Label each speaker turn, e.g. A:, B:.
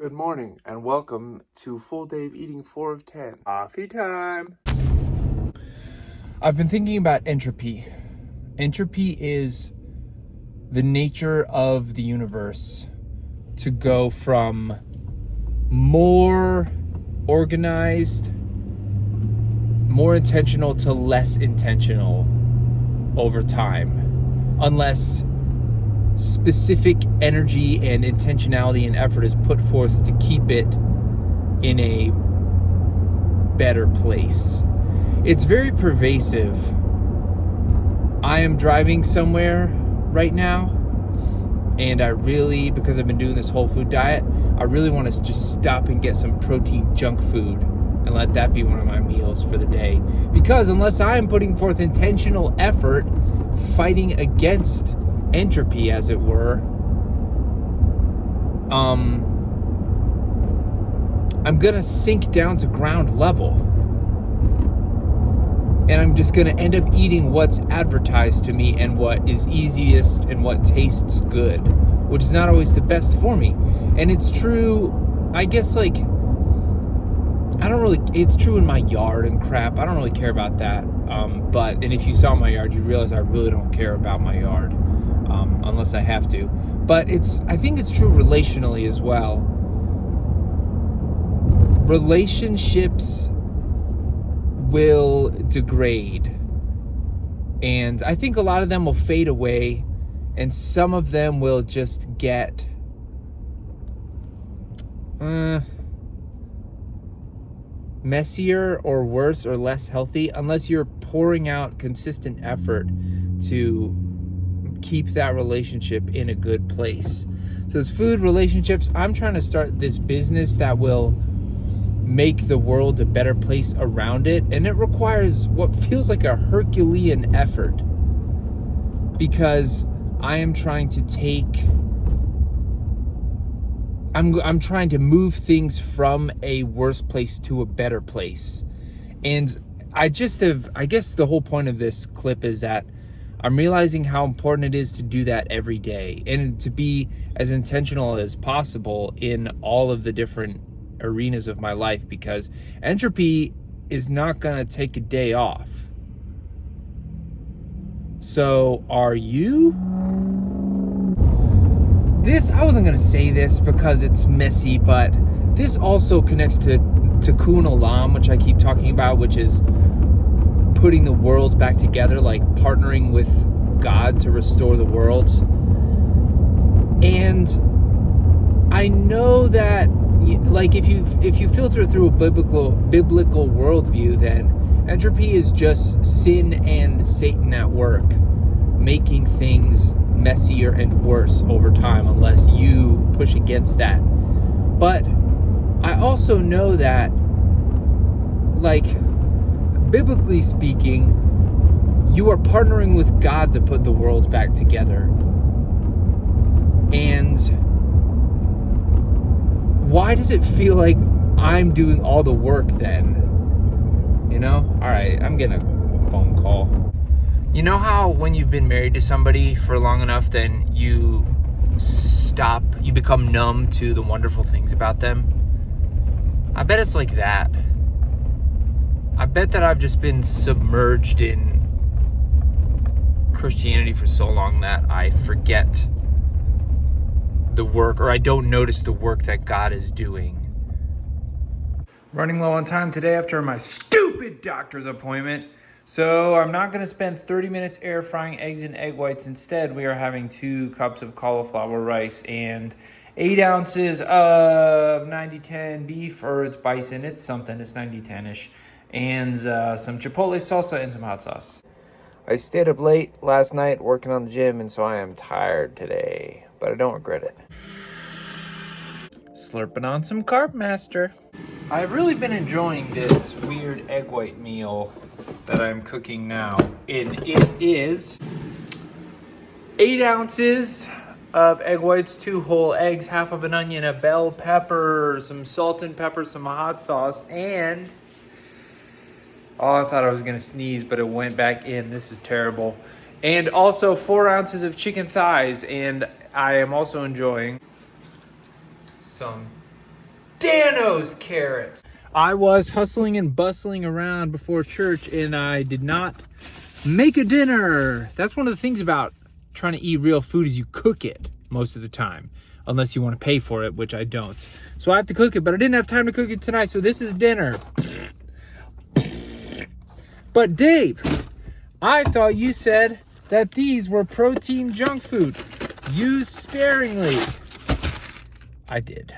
A: Good morning and welcome to Full Dave Eating 4 of 10. Coffee time!
B: I've been thinking about entropy. Entropy is the nature of the universe to go from more organized, more intentional to less intentional over time, unless specific energy and intentionality and effort is put forth to keep it in a better place. It's very pervasive. I am driving somewhere right now, and I really, because I've been doing this whole food diet, I really want to just stop and get some protein junk food and let that be one of my meals for the day. Because unless I am putting forth intentional effort fighting against entropy, as it were, I'm gonna sink down to ground level, and I'm just gonna end up eating what's advertised to me and what is easiest and what tastes good, which is not always the best for me. And it's true, I guess, like, it's true in my yard and crap. I don't really care about that. And if you saw my yard, you'd realize I really don't care about my yard. Unless I have to. But I think it's true relationally as well. Relationships will degrade. And I think a lot of them will fade away. And some of them will just get messier or worse or less healthy unless you're pouring out consistent effort to keep that relationship in a good place. So it's food, relationships. I'm trying to start this business that will make the world a better place around it, and it requires what feels like a Herculean effort, because I am trying to I'm trying to move things from a worse place to a better place. And I guess the whole point of this clip is that I'm realizing how important it is to do that every day and to be as intentional as possible in all of the different arenas of my life, because entropy is not going to take a day off. So are you? I wasn't going to say this because it's messy, but this also connects to Tikkun Olam, which I keep talking about, which is putting the world back together, like partnering with God to restore the world. And I know that, like, if you filter through a biblical worldview, then entropy is just sin and Satan at work, making things messier and worse over time unless you push against that. But I also know that, like, biblically speaking, you are partnering with God to put the world back together. And why does it feel like I'm doing all the work then? You know? All right, I'm getting a phone call. You know how when you've been married to somebody for long enough, then you become numb to the wonderful things about them? I bet it's like that. I bet that I've just been submerged in Christianity for so long that I forget the work, or I don't notice the work that God is doing. Running low on time today after my stupid doctor's appointment. So I'm not going to spend 30 minutes air frying eggs and egg whites. Instead, we are having 2 cups of cauliflower rice and 8 ounces of 90-10 beef, or it's bison. It's something. It's 90-10-ish. And some chipotle salsa and some hot sauce. I stayed up late last night working on the gym, and so I am tired today, but I don't regret it. Slurping on some Carb Master. I've really been enjoying this weird egg white meal that I'm cooking now. And it is 8 ounces of egg whites, 2 whole eggs, half of an onion, a bell pepper, some salt and pepper, some hot sauce, and I thought I was going to sneeze, but it went back in. This is terrible. And also 4 ounces of chicken thighs, and I am also enjoying some Danos carrots. I was hustling and bustling around before church and I did not make a dinner. That's one of the things about trying to eat real food is you cook it most of the time. Unless you want to pay for it, which I don't. So I have to cook it, but I didn't have time to cook it tonight, so this is dinner. But Dave, I thought you said that these were protein junk food. Use sparingly. I did.